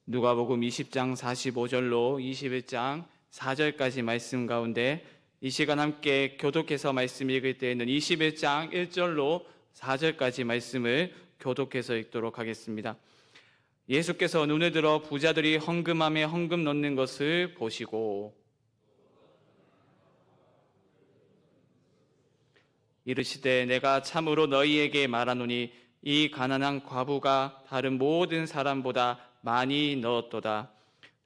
누가복음 20장 45절로 21장 4절까지 말씀 가운데 이 시간 함께 교독해서 말씀 읽을 때에는 21장 1절로 4절까지 말씀을 교독해서 읽도록 하겠습니다. 예수께서 눈을 들어 부자들이 헌금함에 헌금 넣는 것을 보시고 이르시되 내가 참으로 너희에게 말하노니 이 가난한 과부가 다른 모든 사람보다 많이 넣었도다.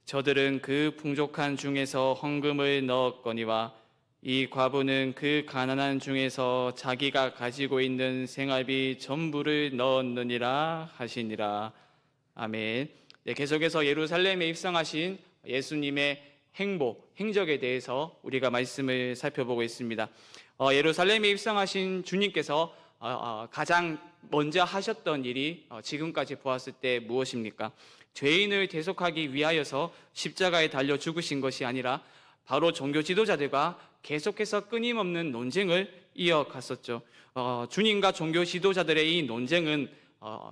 저들은 그 풍족한 중에서 헌금을 넣었거니와 이 과부는 그 가난한 중에서 자기가 가지고 있는 생활비 전부를 넣었느니라 하시니라. 아멘. 네, 계속해서 예루살렘에 입성하신 예수님의 행적에 대해서 우리가 말씀을 살펴보고 있습니다. 예루살렘에 입성하신 주님께서 가장 먼저 하셨던 일이 지금까지 보았을 때 무엇입니까? 죄인을 대속하기 위하여서 십자가에 달려 죽으신 것이 아니라 바로 종교 지도자들과 계속해서 끊임없는 논쟁을 이어갔었죠. 주님과 종교 지도자들의 이 논쟁은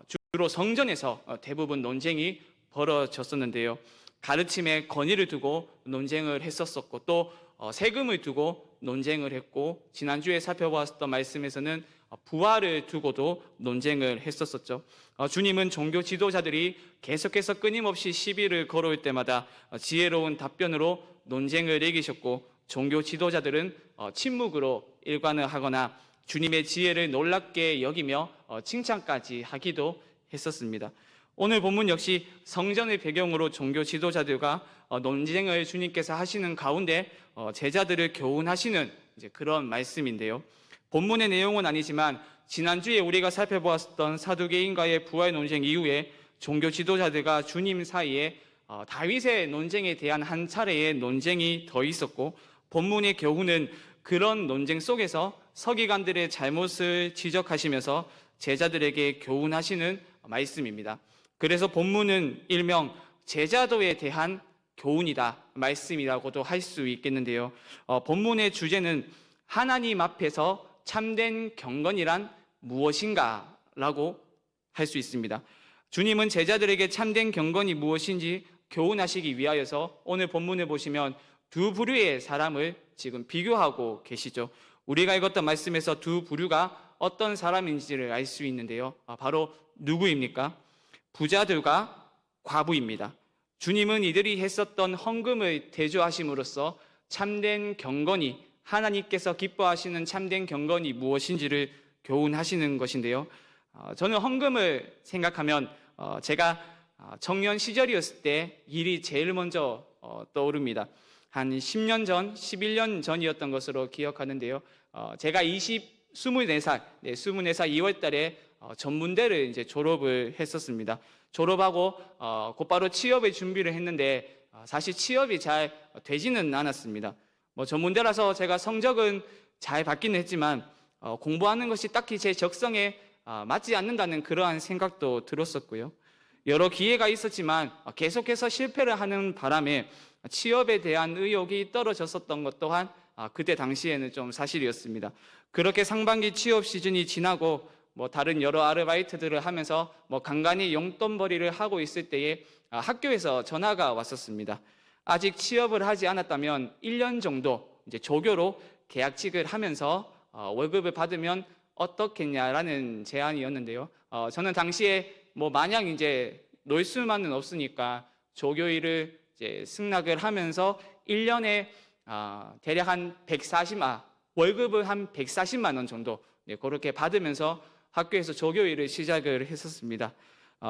주로 성전에서 대부분 논쟁이 벌어졌었는데요. 가르침에 권위를 두고 논쟁을 했었었고 또 세금을 두고 논쟁을 했고 지난주에 살펴보았던 말씀에서는 부활을 두고도 논쟁을 했었었죠. 주님은 종교 지도자들이 계속해서 끊임없이 시비를 걸어올 때마다 지혜로운 답변으로 논쟁을 이기셨고 종교 지도자들은 침묵으로 일관을 하거나 주님의 지혜를 놀랍게 여기며 칭찬까지 하기도 했었습니다. 오늘 본문 역시 성전의 배경으로 종교 지도자들과 논쟁을 주님께서 하시는 가운데 제자들을 교훈하시는 그런 말씀인데요. 본문의 내용은 아니지만 지난주에 우리가 살펴보았던 사두개인과의 부활 논쟁 이후에 종교 지도자들과 주님 사이에 다윗의 논쟁에 대한 한 차례의 논쟁이 더 있었고 본문의 교훈은 그런 논쟁 속에서 서기관들의 잘못을 지적하시면서 제자들에게 교훈하시는 말씀입니다. 그래서 본문은 일명 제자도에 대한 교훈이다 말씀이라고도 할 수 있겠는데요. 본문의 주제는 하나님 앞에서 참된 경건이란 무엇인가 라고 할 수 있습니다. 주님은 제자들에게 참된 경건이 무엇인지 교훈하시기 위하여서 오늘 본문을 보시면 두 부류의 사람을 지금 비교하고 계시죠. 우리가 읽었던 말씀에서 두 부류가 어떤 사람인지를 알 수 있는데요. 바로 누구입니까? 부자들과 과부입니다. 주님은 이들이 했었던 헌금을 대조하심으로써 참된 경건이 하나님께서 기뻐하시는 참된 경건이 무엇인지를 교훈하시는 것인데요. 저는 헌금을 생각하면 제가 청년 시절이었을 때 일이 제일 먼저 떠오릅니다. 한 10년 전, 11년 전이었던 것으로 기억하는데요. 제가 24살 2월 달에 전문대를 이제 졸업을 했었습니다. 졸업하고 곧바로 취업의 준비를 했는데 사실 취업이 잘 되지는 않았습니다. 전문대라서 제가 성적은 잘 받기는 했지만 공부하는 것이 딱히 제 적성에 맞지 않는다는 그러한 생각도 들었었고요. 여러 기회가 있었지만 계속해서 실패를 하는 바람에 취업에 대한 의욕이 떨어졌었던 것 또한 그때 당시에는 좀 사실이었습니다. 그렇게 상반기 취업 시즌이 지나고 다른 여러 아르바이트들을 하면서 간간히 용돈벌이를 하고 있을 때에 학교에서 전화가 왔었습니다. 아직 취업을 하지 않았다면 1년 정도 이제 조교로 계약직을 하면서 월급을 받으면 어떻겠냐라는 제안이었는데요. 저는 당시에 마냥 이제 놀 수만은 없으니까 조교 일을 이제 승낙을 하면서 1년에 대략 한 140만 월급을 한 140만 원 정도 그렇게 받으면서 학교에서 조교 일을 시작을 했었습니다.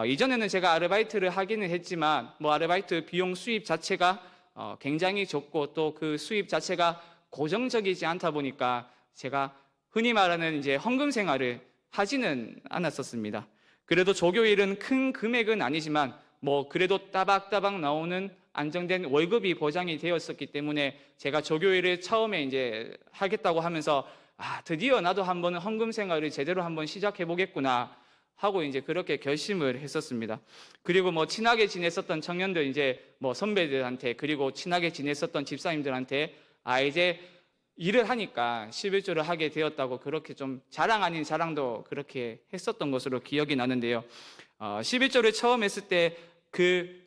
이전에는 제가 아르바이트를 하기는 했지만 아르바이트 비용 수입 자체가 굉장히 적고 또 그 수입 자체가 고정적이지 않다 보니까 제가 흔히 말하는 이제 헌금 생활을 하지는 않았었습니다. 그래도 조교 일은 큰 금액은 아니지만 그래도 따박따박 나오는 안정된 월급이 보장이 되었었기 때문에 제가 조교 일을 처음에 이제 하겠다고 하면서 드디어 나도 한번 헌금 생활을 제대로 한번 시작해 보겠구나 하고 이제 그렇게 결심을 했었습니다. 그리고 친하게 지냈었던 청년들 이제 선배들한테 그리고 친하게 지냈었던 집사님들한테 이제 일을 하니까 11조를 하게 되었다고 그렇게 좀 자랑 아닌 자랑도 그렇게 했었던 것으로 기억이 나는데요. 11조를 처음 했을 때 그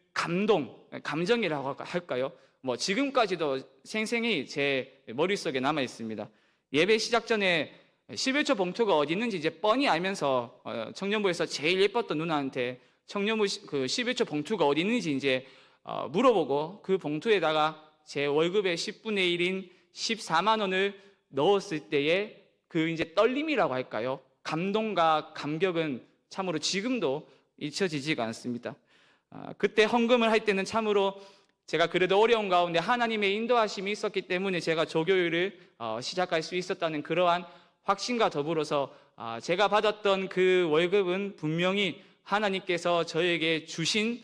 감정이라고 할까요? 지금까지도 생생히 제 머릿속에 남아 있습니다. 예배 시작 전에 11조 봉투가 어디 있는지 이제 뻔히 알면서 청년부에서 제일 예뻤던 누나한테 청년부 그 11조 봉투가 어디 있는지 이제 물어보고 그 봉투에다가 제 월급의 10분의 1인 14만 원을 넣었을 때의 그 이제 떨림이라고 할까요? 감동과 감격은 참으로 지금도 잊혀지지가 않습니다. 그때 헌금을 할 때는 참으로 제가 그래도 어려운 가운데 하나님의 인도하심이 있었기 때문에 제가 조교회를 시작할 수 있었다는 그러한 확신과 더불어서 제가 받았던 그 월급은 분명히 하나님께서 저에게 주신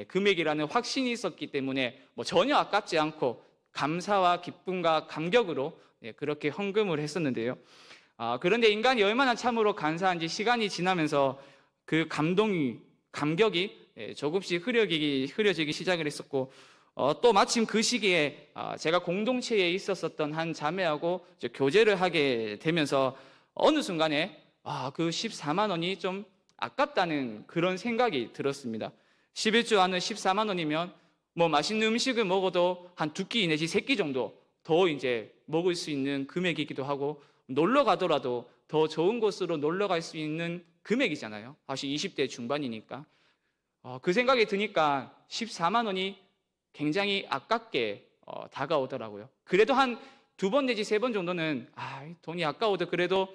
금액이라는 확신이 있었기 때문에 전혀 아깝지 않고 감사와 기쁨과 감격으로 그렇게 헌금을 했었는데요. 그런데 인간이 얼마나 참으로 간사한지 시간이 지나면서 그 감격이 조금씩 흐려지기 시작을 했었고, 또 마침 그 시기에 제가 공동체에 있었던 한 자매하고 교제를 하게 되면서 어느 순간에 그 14만 원이 좀 아깝다는 그런 생각이 들었습니다. 11주 안에 14만 원이면 맛있는 음식을 먹어도 한 2끼 내지 3끼 정도 더 이제 먹을 수 있는 금액이기도 하고, 놀러 가더라도 더 좋은 곳으로 놀러 갈 수 있는 금액이잖아요. 사실 20대 중반이니까. 그 생각이 드니까 14만 원이 굉장히 아깝게 다가오더라고요. 그래도 한 2번 내지 3번 정도는 돈이 아까워도 그래도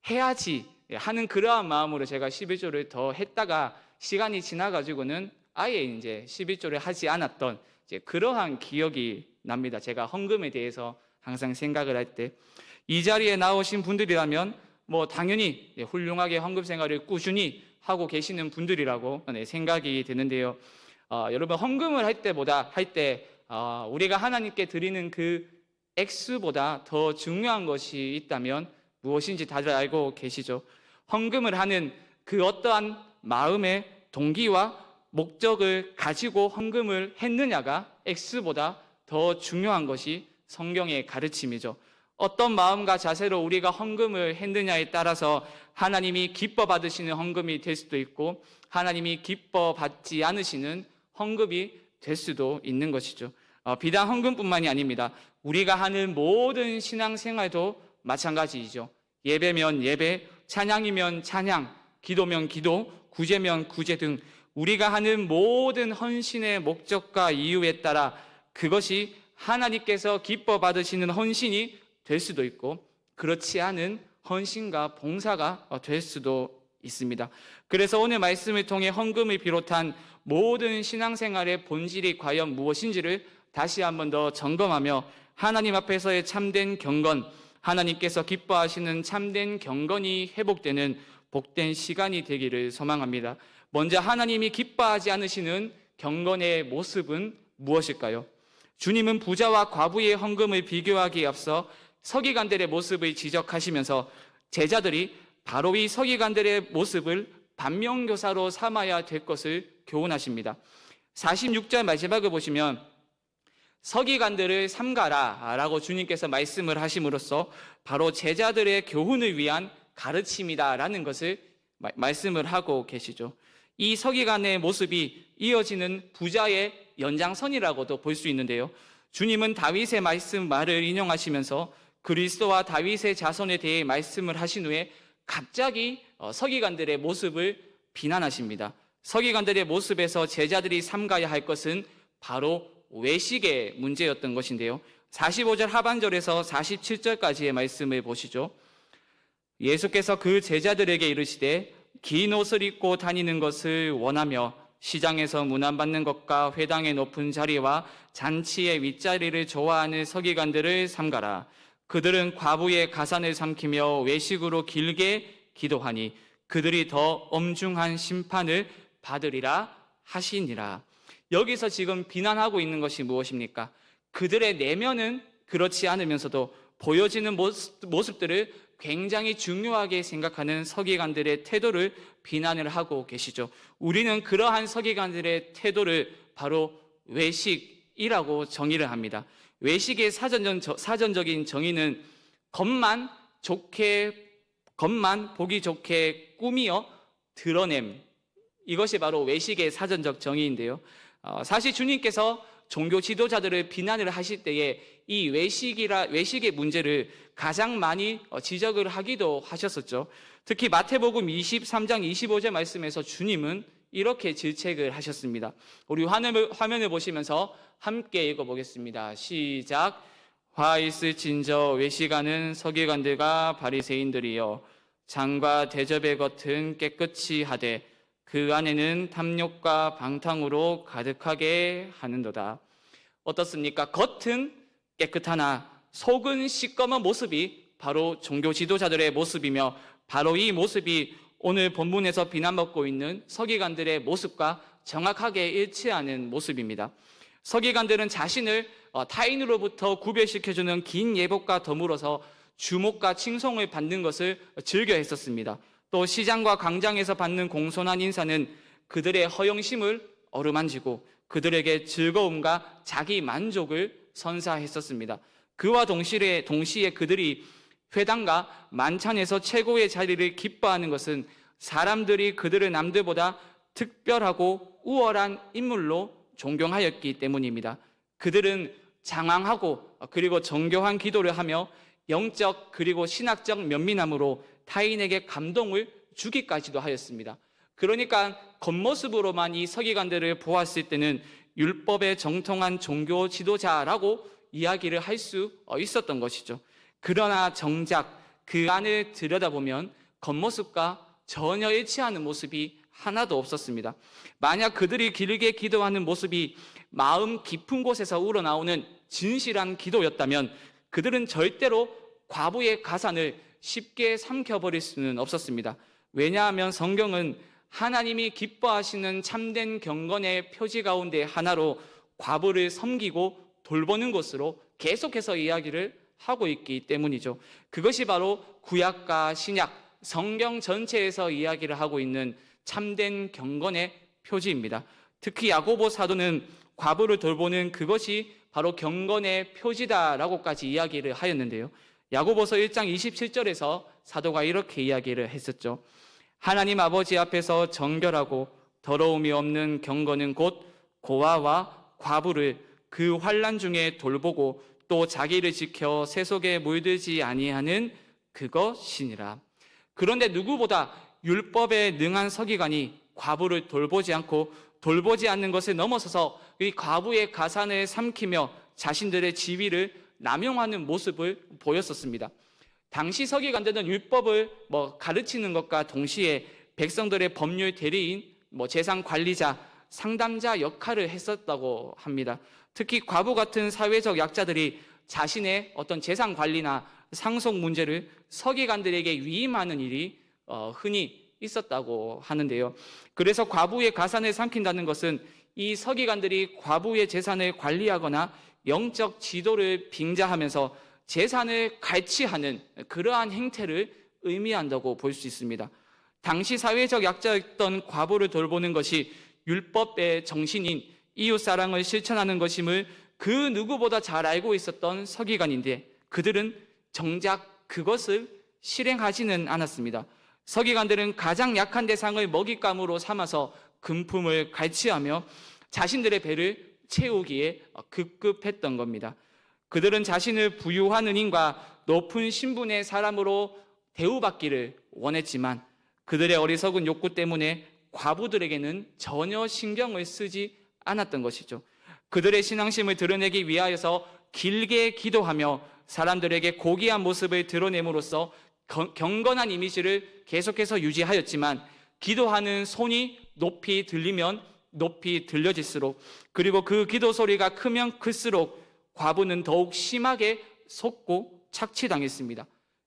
해야지 하는 그러한 마음으로 제가 11조를 더 했다가 시간이 지나가지고는 아예 이제 11조를 하지 않았던 이제 그러한 기억이 납니다. 제가 헌금에 대해서 항상 생각을 할 때. 이 자리에 나오신 분들이라면 당연히 훌륭하게 헌금 생활을 꾸준히 하고 계시는 분들이라고 생각이 되는데요. 여러분, 헌금을 할 때 우리가 하나님께 드리는 그 액수보다 더 중요한 것이 있다면 무엇인지 다들 알고 계시죠? 헌금을 하는 그 어떠한 마음의 동기와 목적을 가지고 헌금을 했느냐가 액수보다 더 중요한 것이 성경의 가르침이죠. 어떤 마음과 자세로 우리가 헌금을 했느냐에 따라서 하나님이 기뻐 받으시는 헌금이 될 수도 있고 하나님이 기뻐 받지 않으시는 헌금이 될 수도 있는 것이죠. 비단 헌금뿐만이 아닙니다. 우리가 하는 모든 신앙생활도 마찬가지이죠. 예배면 예배, 찬양이면 찬양, 기도면 기도, 구제면 구제 등 우리가 하는 모든 헌신의 목적과 이유에 따라 그것이 하나님께서 기뻐 받으시는 헌신이 될 수도 있고 그렇지 않은 헌신과 봉사가 될 수도 있습니다. 그래서 오늘 말씀을 통해 헌금을 비롯한 모든 신앙생활의 본질이 과연 무엇인지를 다시 한번 더 점검하며 하나님 앞에서의 참된 경건, 하나님께서 기뻐하시는 참된 경건이 회복되는 복된 시간이 되기를 소망합니다. 먼저 하나님이 기뻐하지 않으시는 경건의 모습은 무엇일까요? 주님은 부자와 과부의 헌금을 비교하기에 앞서 서기관들의 모습을 지적하시면서 제자들이 바로 이 서기관들의 모습을 반면교사로 삼아야 될 것을 교훈하십니다. 46절 마지막을 보시면 서기관들을 삼가라 라고 주님께서 말씀을 하심으로써 바로 제자들의 교훈을 위한 가르침이다 라는 것을 말씀을 하고 계시죠. 이 서기관의 모습이 이어지는 부자의 연장선이라고도 볼 수 있는데요. 주님은 다윗의 말을 인용하시면서 그리스도와 다윗의 자손에 대해 말씀을 하신 후에 갑자기 서기관들의 모습을 비난하십니다. 서기관들의 모습에서 제자들이 삼가야 할 것은 바로 외식의 문제였던 것인데요. 45절 하반절에서 47절까지의 말씀을 보시죠. 예수께서 그 제자들에게 이르시되 긴 옷을 입고 다니는 것을 원하며 시장에서 문안받는 것과 회당의 높은 자리와 잔치의 윗자리를 좋아하는 서기관들을 삼가라. 그들은 과부의 가산을 삼키며 외식으로 길게 기도하니 그들이 더 엄중한 심판을 받으리라 하시니라. 여기서 지금 비난하고 있는 것이 무엇입니까? 그들의 내면은 그렇지 않으면서도 보여지는 모습들을 굉장히 중요하게 생각하는 서기관들의 태도를 비난을 하고 계시죠. 우리는 그러한 서기관들의 태도를 바로 외식이라고 정의를 합니다. 외식의 사전적인 정의는 겉만 보기 좋게 꾸미어 드러냄, 이것이 바로 외식의 사전적 정의인데요. 사실 주님께서 종교 지도자들을 비난을 하실 때에 이 외식의 문제를 가장 많이 지적을 하기도 하셨었죠. 특히 마태복음 23장 25절 말씀에서 주님은 이렇게 질책을 하셨습니다. 우리 화면을 보시면서 함께 읽어보겠습니다. 시작. 화 있을진저 외식하는 서기관들과 바리새인들이여, 잔과 대접의 겉은 깨끗이 하되 그 안에는 탐욕과 방탕으로 가득하게 하는도다. 어떻습니까? 겉은 깨끗하나 속은 시꺼먼 모습이 바로 종교 지도자들의 모습이며, 바로 이 모습이 오늘 본문에서 비난받고 있는 서기관들의 모습과 정확하게 일치하는 모습입니다. 서기관들은 자신을 타인으로부터 구별시켜주는 긴 예복과 더불어서 주목과 칭송을 받는 것을 즐겨 했었습니다. 또 시장과 광장에서 받는 공손한 인사는 그들의 허영심을 어루만지고 그들에게 즐거움과 자기 만족을 선사했었습니다. 그와 동시에 그들이 회당과 만찬에서 최고의 자리를 기뻐하는 것은 사람들이 그들을 남들보다 특별하고 우월한 인물로 존경하였기 때문입니다. 그들은 장황하고 그리고 정교한 기도를 하며 영적 그리고 신학적 면밀함으로 타인에게 감동을 주기까지도 하였습니다. 그러니까 겉모습으로만 이 서기관들을 보았을 때는 율법에 정통한 종교 지도자라고 이야기를 할 수 있었던 것이죠. 그러나 정작 그 안을 들여다보면 겉모습과 전혀 일치하는 모습이 하나도 없었습니다. 만약 그들이 길게 기도하는 모습이 마음 깊은 곳에서 우러나오는 진실한 기도였다면 그들은 절대로 과부의 가산을 쉽게 삼켜버릴 수는 없었습니다. 왜냐하면 성경은 하나님이 기뻐하시는 참된 경건의 표지 가운데 하나로 과부를 섬기고 돌보는 것으로 계속해서 이야기를 하고 있기 때문이죠. 그것이 바로 구약과 신약, 성경 전체에서 이야기를 하고 있는 참된 경건의 표지입니다. 특히 야고보 사도는 과부를 돌보는 그것이 바로 경건의 표지다라고까지 이야기를 하였는데요. 야고보서 1장 27절에서 사도가 이렇게 이야기를 했었죠. 하나님 아버지 앞에서 정결하고 더러움이 없는 경건은 곧 고아와 과부를 그 환난 중에 돌보고 또 자기를 지켜 세속에 물들지 아니하는 그것이니라. 그런데 누구보다 율법에 능한 서기관이 과부를 돌보지 않고 돌보지 않는 것을 넘어서서 이 과부의 가산을 삼키며 자신들의 지위를 남용하는 모습을 보였었습니다. 당시 서기관들은 율법을 가르치는 것과 동시에 백성들의 법률 대리인, 재산 관리자, 상담자 역할을 했었다고 합니다. 특히 과부 같은 사회적 약자들이 자신의 어떤 재산 관리나 상속 문제를 서기관들에게 위임하는 일이 흔히 있었다고 하는데요. 그래서 과부의 가산을 삼킨다는 것은 이 서기관들이 과부의 재산을 관리하거나 영적 지도를 빙자하면서 재산을 갈취하는 그러한 행태를 의미한다고 볼 수 있습니다. 당시 사회적 약자였던 과부를 돌보는 것이 율법의 정신인 이웃사랑을 실천하는 것임을 그 누구보다 잘 알고 있었던 서기관인데 그들은 정작 그것을 실행하지는 않았습니다. 서기관들은 가장 약한 대상을 먹잇감으로 삼아서 금품을 갈취하며 자신들의 배를 채우기에 급급했던 겁니다. 그들은 자신을 부유한 은인과 높은 신분의 사람으로 대우받기를 원했지만 그들의 어리석은 욕구 때문에 과부들에게는 전혀 신경을 쓰지 않았던 것이죠. 그들의 신앙심을 드러내기 위하여서 길게 기도하며 사람들에게 고귀한 모습을 드러냄으로써 경건한 이미지를 계속해서 유지하였지만 기도하는 손이 높이 들리면 높이 들려질수록 그리고 그 기도 소리가 크면 클수록 과부는 더욱 심하게 속고 착취당했습니다.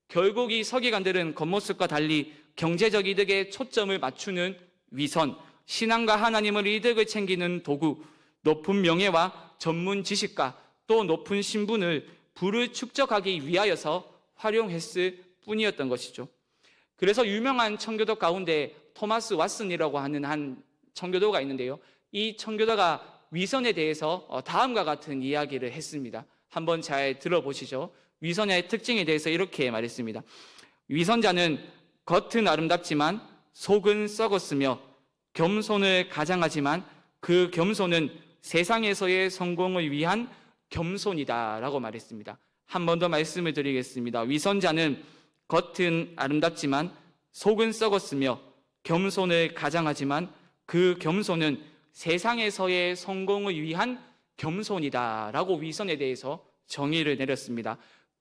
결국 이 서기관들은 겉모습과 달리 경제적 이득에 초점을 맞추는 위선, 신앙과 하나님을 이득을 챙기는 도구, 높은 명예와 전문 지식과 또 높은 신분을 부를 축적하기 위하여서 활용했을 뿐이었던 것이죠. 그래서 유명한 청교도 가운데 토마스 왓슨이라고 하는 한 청교도가 있는데요. 이 청교도가 위선에 대해서 다음과 같은 이야기를 했습니다. 한번 잘 들어보시죠. 위선의 특징에 대해서 이렇게 말했습니다. 위선자는 겉은 아름답지만 속은 썩었으며 겸손을 가장하지만 그 겸손은 세상에서의 성공을 위한 겸손이다라고 말했습니다. 한 번 더 말씀을 드리겠습니다. 위선자는 겉은 아름답지만 속은 썩었으며 겸손을 가장하지만 그 겸손은 세상에서의 성공을 위한 겸손이다라고 위선에 대해서 정의를 내렸습니다.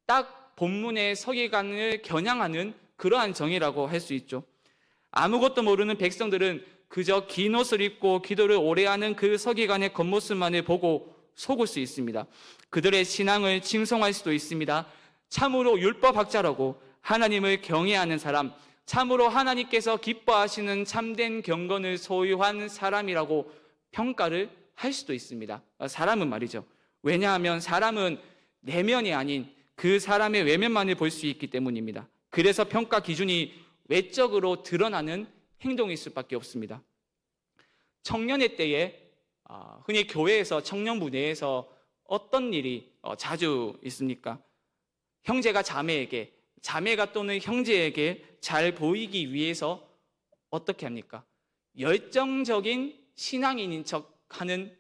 딱 본문의 서기관을 겨냥하는 그러한 정의라고 할 수 있죠. 아무것도 모르는 백성들은 그저 긴 옷을 입고 기도를 오래 하는 그 서기관의 겉모습만을 보고 속을 수 있습니다. 그들의 신앙을 칭송할 수도 있습니다. 참으로 율법학자라고 하나님을 경외하는 사람, 참으로 하나님께서 기뻐하시는 참된 경건을 소유한 사람이라고 평가를 할 수도 있습니다. 사람은 말이죠. 왜냐하면 사람은 내면이 아닌 그 사람의 외면만을 볼 수 있기 때문입니다. 그래서 평가 기준이 외적으로 드러나는 행동일 수밖에 없습니다. 청년의 때에 흔히 교회에서 청년부 내에서 어떤 일이 자주 있습니까? 형제가 자매에게, 자매가 또는 형제에게 잘 보이기 위해서 어떻게 합니까? 열정적인 신앙인인 척하는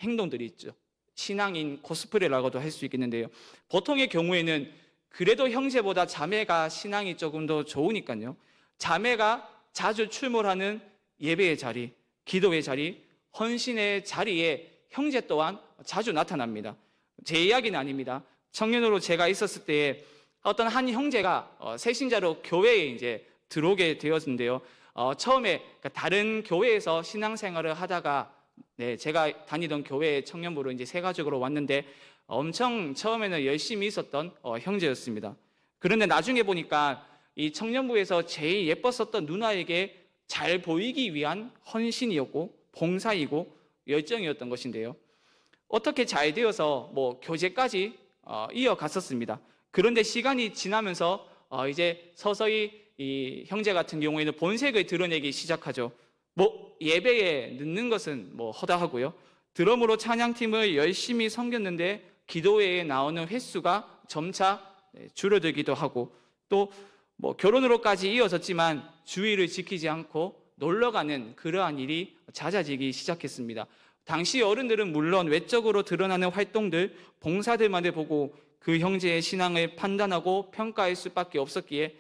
행동들이 있죠. 신앙인 코스프레라고도 할 수 있겠는데요. 보통의 경우에는 그래도 형제보다 자매가 신앙이 조금 더 좋으니까요. 자매가 자주 출몰하는 예배의 자리, 기도의 자리, 헌신의 자리에 형제 또한 자주 나타납니다. 제 이야기는 아닙니다. 청년으로 제가 있었을 때에 어떤 한 형제가 새신자로 교회에 이제 들어오게 되었는데요. 처음에 다른 교회에서 신앙생활을 하다가 제가 다니던 교회에 청년부로 이제 새 가족으로 왔는데 엄청 처음에는 열심히 있었던 형제였습니다. 그런데 나중에 보니까 이 청년부에서 제일 예뻤었던 누나에게 잘 보이기 위한 헌신이었고 봉사이고 열정이었던 것인데요. 어떻게 잘 되어서 교제까지 이어갔었습니다. 그런데 시간이 지나면서 이제 서서히 이 형제 같은 경우에는 본색을 드러내기 시작하죠. 예배에 늦는 것은 허다하고요. 드럼으로 찬양팀을 열심히 섬겼는데 기도회에 나오는 횟수가 점차 줄어들기도 하고 또 결혼으로까지 이어졌지만 주의를 지키지 않고 놀러가는 그러한 일이 잦아지기 시작했습니다. 당시 어른들은 물론 외적으로 드러나는 활동들, 봉사들만을 보고 그 형제의 신앙을 판단하고 평가할 수밖에 없었기에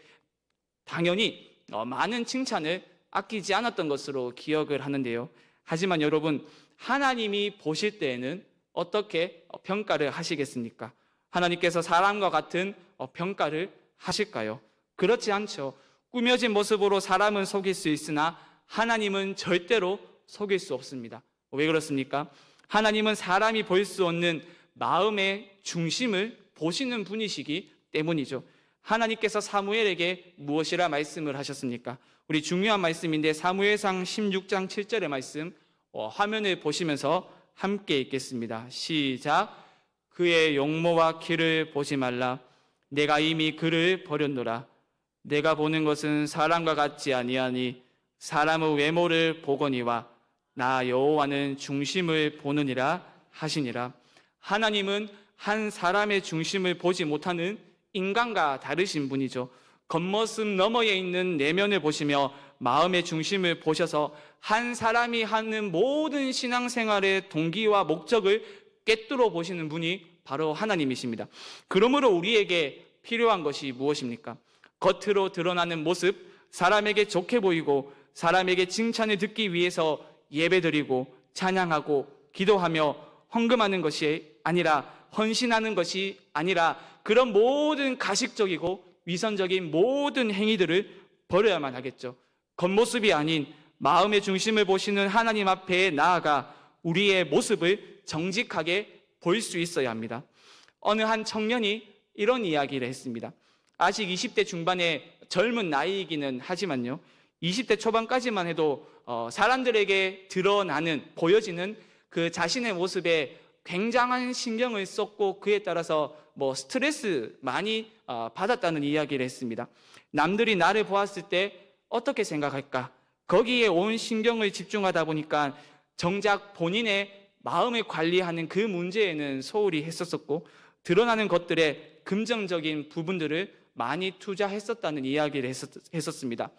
당연히 많은 칭찬을 아끼지 않았던 것으로 기억을 하는데요. 하지만 여러분, 하나님이 보실 때에는 어떻게 평가를 하시겠습니까? 하나님께서 사람과 같은 평가를 하실까요? 그렇지 않죠. 꾸며진 모습으로 사람은 속일 수 있으나 하나님은 절대로 속일 수 없습니다. 왜 그렇습니까? 하나님은 사람이 볼 수 없는 마음의 중심을 보시는 분이시기 때문이죠. 하나님께서 사무엘에게 무엇이라 말씀을 하셨습니까? 우리 중요한 말씀인데 사무엘상 16장 7절의 말씀 화면을 보시면서 함께 읽겠습니다. 시작. 그의 용모와 키를 보지 말라. 내가 이미 그를 버렸노라. 내가 보는 것은 사람과 같지 아니하니 사람의 외모를 보거니와 나 여호와는 중심을 보느니라 하시니라. 하나님은 한 사람의 중심을 보지 못하는 인간과 다르신 분이죠. 겉모습 너머에 있는 내면을 보시며 마음의 중심을 보셔서 한 사람이 하는 모든 신앙생활의 동기와 목적을 꿰뚫어 보시는 분이 바로 하나님이십니다. 그러므로 우리에게 필요한 것이 무엇입니까? 겉으로 드러나는 모습, 사람에게 좋게 보이고 사람에게 칭찬을 듣기 위해서 예배드리고 찬양하고 기도하며 헌금하는 것이 아니라 헌신하는 것이 아니라 그런 모든 가식적이고 위선적인 모든 행위들을 버려야만 하겠죠. 겉모습이 아닌 마음의 중심을 보시는 하나님 앞에 나아가 우리의 모습을 정직하게 볼 수 있어야 합니다. 어느 한 청년이 이런 이야기를 했습니다. 아직 20대 중반의 젊은 나이이기는 하지만요, 20대 초반까지만 해도 사람들에게 드러나는, 보여지는 그 자신의 모습에 굉장한 신경을 썼고 그에 따라서 스트레스 많이 받았다는 이야기를 했습니다. 남들이 나를 보았을 때 어떻게 생각할까? 거기에 온 신경을 집중하다 보니까 정작 본인의 마음을 관리하는 그 문제에는 소홀히 했었고 드러나는 것들에 긍정적인 부분들을 많이 투자했었다는 이야기를 했었습니다.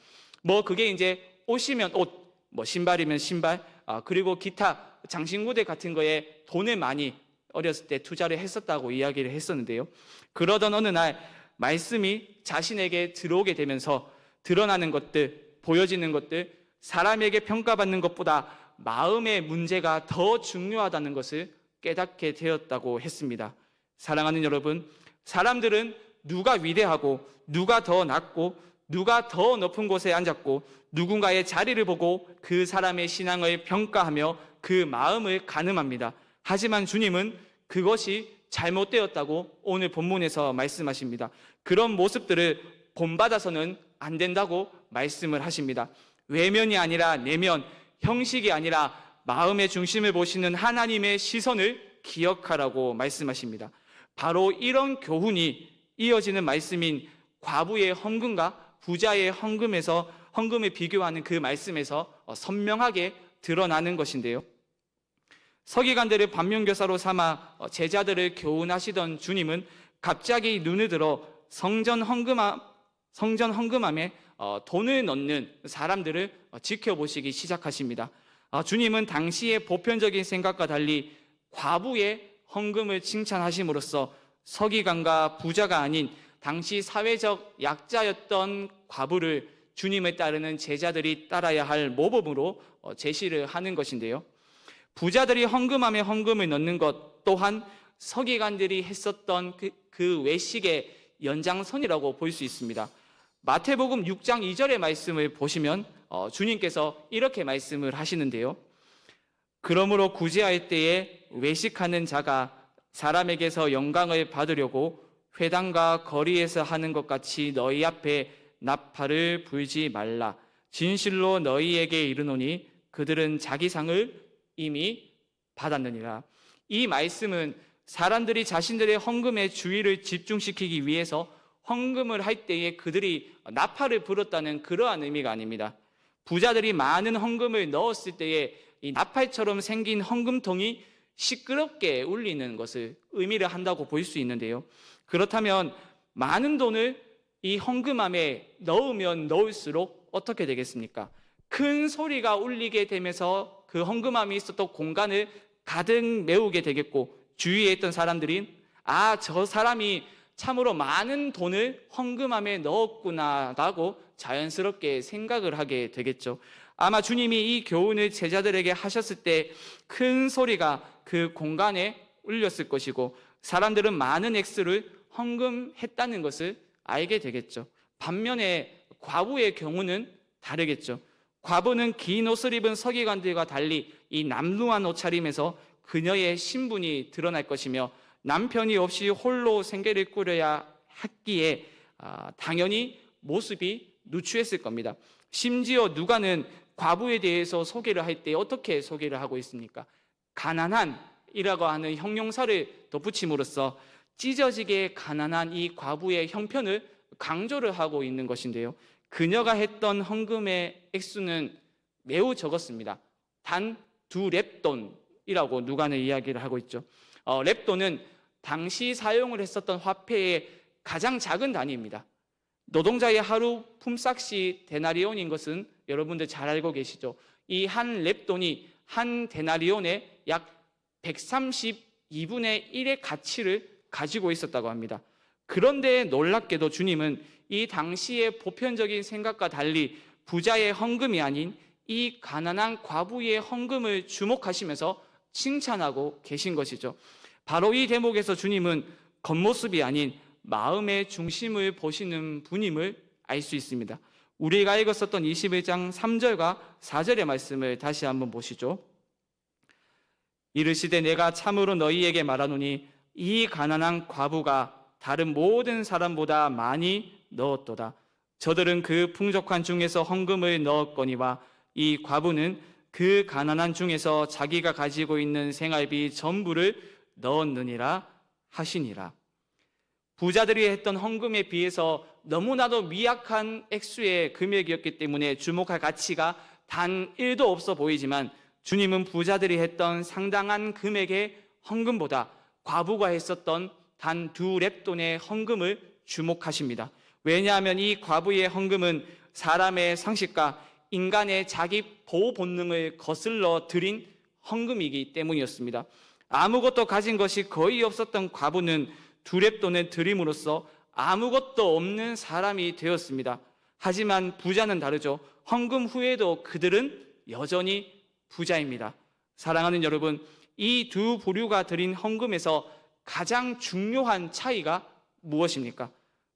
그게 이제 옷이면 옷, 신발이면 신발, 그리고 기타 장신구대 같은 거에 돈을 많이 어렸을 때 투자를 했었다고 이야기를 했었는데요. 그러던 어느 날 말씀이 자신에게 들어오게 되면서 드러나는 것들, 보여지는 것들, 사람에게 평가받는 것보다 마음의 문제가 더 중요하다는 것을 깨닫게 되었다고 했습니다. 사랑하는 여러분, 사람들은 누가 위대하고 누가 더 낫고 누가 더 높은 곳에 앉았고 누군가의 자리를 보고 그 사람의 신앙을 평가하며 그 마음을 가늠합니다. 하지만 주님은 그것이 잘못되었다고 오늘 본문에서 말씀하십니다. 그런 모습들을 본받아서는 안 된다고 말씀을 하십니다. 외면이 아니라 내면, 형식이 아니라 마음의 중심을 보시는 하나님의 시선을 기억하라고 말씀하십니다. 바로 이런 교훈이 이어지는 말씀인 과부의 헌금과 부자의 헌금을 비교하는 그 말씀에서 선명하게 드러나는 것인데요. 서기관들을 반면교사로 삼아 제자들을 교훈하시던 주님은 갑자기 눈을 들어 성전 헌금함에 돈을 넣는 사람들을 지켜보시기 시작하십니다. 주님은 당시의 보편적인 생각과 달리 과부의 헌금을 칭찬하심으로써 서기관과 부자가 아닌 당시 사회적 약자였던 과부를 주님을 따르는 제자들이 따라야 할 모범으로 제시를 하는 것인데요. 부자들이 헌금함에 헌금을 넣는 것 또한 서기관들이 했었던 그 외식의 연장선이라고 볼 수 있습니다. 마태복음 6장 2절의 말씀을 보시면 주님께서 이렇게 말씀을 하시는데요. 그러므로 구제할 때에 외식하는 자가 사람에게서 영광을 받으려고 회당과 거리에서 하는 것 같이 너희 앞에 나팔을 불지 말라. 진실로 너희에게 이르노니 그들은 자기 상을 이미 받았느니라. 이 말씀은 사람들이 자신들의 헌금의 주의를 집중시키기 위해서 헌금을 할 때에 그들이 나팔을 불었다는 그러한 의미가 아닙니다. 부자들이 많은 헌금을 넣었을 때에 이 나팔처럼 생긴 헌금통이 시끄럽게 울리는 것을 의미를 한다고 볼 수 있는데요. 그렇다면 많은 돈을 이 헌금함에 넣으면 넣을수록 어떻게 되겠습니까? 큰 소리가 울리게 되면서 그 헌금함이 있었던 공간을 가득 메우게 되겠고, 주위에 있던 사람들이 저 사람이 참으로 많은 돈을 헌금함에 넣었구나라고 자연스럽게 생각을 하게 되겠죠. 아마 주님이 이 교훈을 제자들에게 하셨을 때 큰 소리가 그 공간에 울렸을 것이고 사람들은 많은 액수를 헌금했다는 것을 알게 되겠죠. 반면에 과부의 경우는 다르겠죠. 과부는 긴 옷을 입은 서기관들과 달리 이 남루한 옷차림에서 그녀의 신분이 드러날 것이며 남편이 없이 홀로 생계를 꾸려야 했기에 당연히 모습이 누추했을 겁니다. 심지어 누가는 과부에 대해서 소개를 할 때 어떻게 소개를 하고 있습니까? 가난한이라고 하는 형용사를 덧붙임으로써 찢어지게 가난한 이 과부의 형편을 강조를 하고 있는 것인데요. 그녀가 했던 헌금의 액수는 매우 적었습니다. 단 2렙돈이라고 누가는 이야기를 하고 있죠. 렙돈은 당시 사용을 했었던 화폐의 가장 작은 단위입니다. 노동자의 하루 품삯이 데나리온인 것은 여러분들 잘 알고 계시죠. 이 한 렙돈이 한 데나리온의 약 132분의 1의 가치를 가지고 있었다고 합니다. 그런데 놀랍게도 주님은 이 당시의 보편적인 생각과 달리 부자의 헌금이 아닌 이 가난한 과부의 헌금을 주목하시면서 칭찬하고 계신 것이죠. 바로 이 대목에서 주님은 겉모습이 아닌 마음의 중심을 보시는 분임을 알 수 있습니다. 우리가 읽었었던 21장 3절과 4절의 말씀을 다시 한번 보시죠. 이르시되 내가 참으로 너희에게 말하노니 이 가난한 과부가 다른 모든 사람보다 많이 넣었도다. 저들은 그 풍족한 중에서 헌금을 넣었거니와 이 과부는 그 가난한 중에서 자기가 가지고 있는 생활비 전부를 넣었느니라 하시니라. 부자들이 했던 헌금에 비해서 너무나도 미약한 액수의 금액이었기 때문에 주목할 가치가 단 1도 없어 보이지만 주님은 부자들이 했던 상당한 금액의 헌금보다 과부가 했었던 단 2렙돈의 헌금을 주목하십니다. 왜냐하면 이 과부의 헌금은 사람의 상식과 인간의 자기 보호 본능을 거슬러 드린 헌금이기 때문이었습니다. 아무것도 가진 것이 거의 없었던 과부는 두 렙돈을 드림으로써 아무것도 없는 사람이 되었습니다. 하지만 부자는 다르죠. 헌금 후에도 그들은 여전히 부자입니다. 사랑하는 여러분, 이 두 부류가 드린 헌금에서 가장 중요한 차이가 무엇입니까?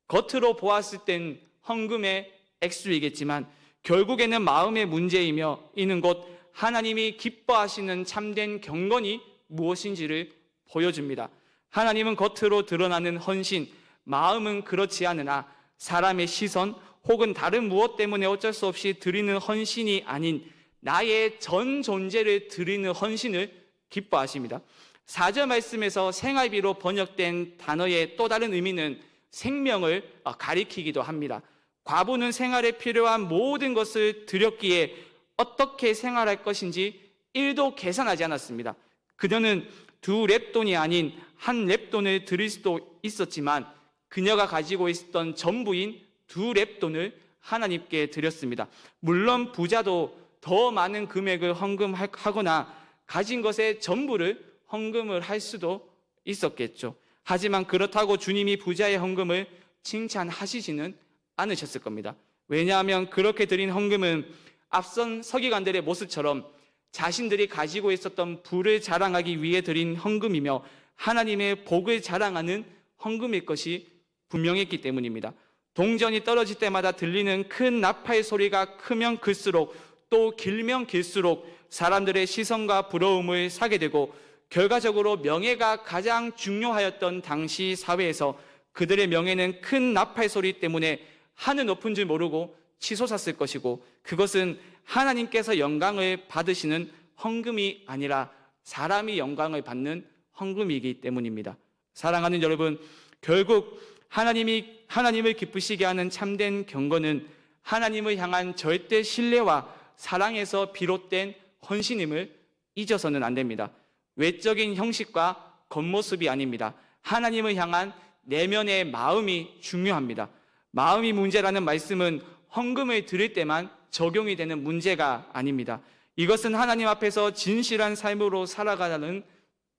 겉으로 보았을 땐 헌금의 액수이겠지만 결국에는 마음의 문제이며 이는 곧 하나님이 기뻐하시는 참된 경건이 무엇인지를 보여줍니다. 하나님은 겉으로 드러나는 헌신, 마음은 그렇지 않으나 사람의 시선 혹은 다른 무엇 때문에 어쩔 수 없이 드리는 헌신이 아닌 나의 전 존재를 드리는 헌신을 기뻐하십니다. 4절 말씀에서 생활비로 번역된 단어의 또 다른 의미는 생명을 가리키기도 합니다. 과부는 생활에 필요한 모든 것을 드렸기에 어떻게 생활할 것인지 1도 계산하지 않았습니다. 그녀는 두 렙돈이 아닌 한 렙돈을 드릴 수도 있었지만 그녀가 가지고 있었던 전부인 두 렙돈을 하나님께 드렸습니다. 물론 부자도 더 많은 금액을 헌금하거나 가진 것의 전부를 헌금을 할 수도 있었겠죠. 하지만 그렇다고 주님이 부자의 헌금을 칭찬하시지는 않으셨을 겁니다. 왜냐하면 그렇게 드린 헌금은 앞선 서기관들의 모습처럼 자신들이 가지고 있었던 부를 자랑하기 위해 드린 헌금이며 하나님의 복을 자랑하는 헌금일 것이 분명했기 때문입니다. 동전이 떨어질 때마다 들리는 큰 나팔 소리가 크면 클수록 또 길면 길수록 사람들의 시선과 부러움을 사게 되고 결과적으로 명예가 가장 중요하였던 당시 사회에서 그들의 명예는 큰 나팔 소리 때문에 하늘 높은 줄 모르고 치솟았을 것이고 그것은 하나님께서 영광을 받으시는 헌금이 아니라 사람이 영광을 받는 헌금이기 때문입니다. 사랑하는 여러분, 결국 하나님을 기쁘시게 하는 참된 경건은 하나님을 향한 절대 신뢰와 사랑에서 비롯된 헌신임을 잊어서는 안 됩니다. 외적인 형식과 겉모습이 아닙니다. 하나님을 향한 내면의 마음이 중요합니다. 마음이 문제라는 말씀은 헌금을 드릴 때만 적용이 되는 문제가 아닙니다. 이것은 하나님 앞에서 진실한 삶으로 살아가는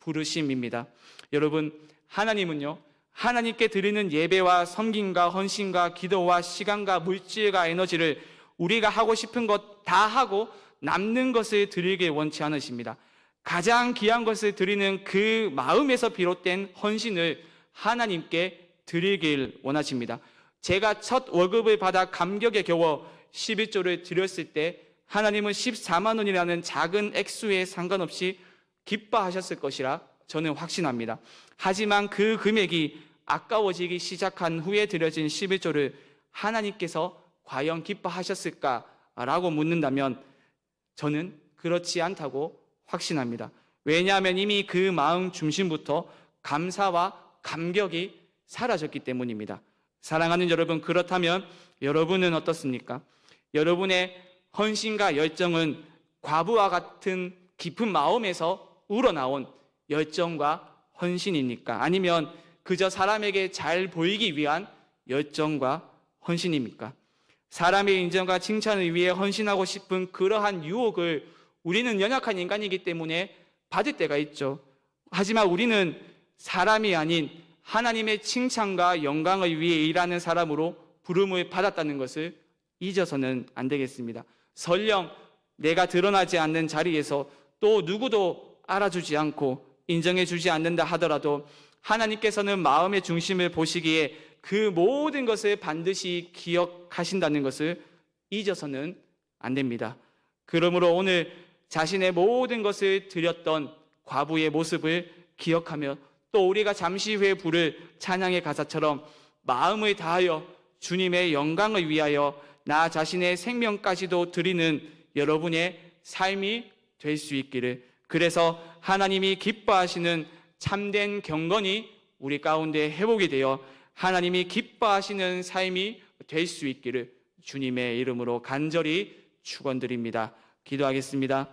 부르심입니다. 여러분, 하나님은요, 하나님께 드리는 예배와 섬김과 헌신과 기도와 시간과 물질과 에너지를 우리가 하고 싶은 것 다 하고 남는 것을 드리길 원치 않으십니다. 가장 귀한 것을 드리는 그 마음에서 비롯된 헌신을 하나님께 드리길 원하십니다. 제가 첫 월급을 받아 감격에 겨워 11조를 드렸을 때 하나님은 14만 원이라는 작은 액수에 상관없이 기뻐하셨을 것이라 저는 확신합니다. 하지만 그 금액이 아까워지기 시작한 후에 드려진 11조를 하나님께서 과연 기뻐하셨을까라고 묻는다면 저는 그렇지 않다고 확신합니다. 왜냐하면 이미 그 마음 중심부터 감사와 감격이 사라졌기 때문입니다. 사랑하는 여러분, 그렇다면 여러분은 어떻습니까? 여러분의 헌신과 열정은 과부와 같은 깊은 마음에서 우러나온 열정과 헌신입니까? 아니면 그저 사람에게 잘 보이기 위한 열정과 헌신입니까? 사람의 인정과 칭찬을 위해 헌신하고 싶은 그러한 유혹을 우리는 연약한 인간이기 때문에 받을 때가 있죠. 하지만 우리는 사람이 아닌 하나님의 칭찬과 영광을 위해 일하는 사람으로 부름을 받았다는 것을 잊어서는 안 되겠습니다. 설령 내가 드러나지 않는 자리에서 또 누구도 알아주지 않고 인정해주지 않는다 하더라도 하나님께서는 마음의 중심을 보시기에 그 모든 것을 반드시 기억하신다는 것을 잊어서는 안 됩니다. 그러므로 오늘 자신의 모든 것을 드렸던 과부의 모습을 기억하며 또 우리가 잠시 후에 부를 찬양의 가사처럼 마음을 다하여 주님의 영광을 위하여 나 자신의 생명까지도 드리는 여러분의 삶이 될 수 있기를, 그래서 하나님이 기뻐하시는 참된 경건이 우리 가운데 회복이 되어 하나님이 기뻐하시는 삶이 될 수 있기를 주님의 이름으로 간절히 축원드립니다. 기도하겠습니다.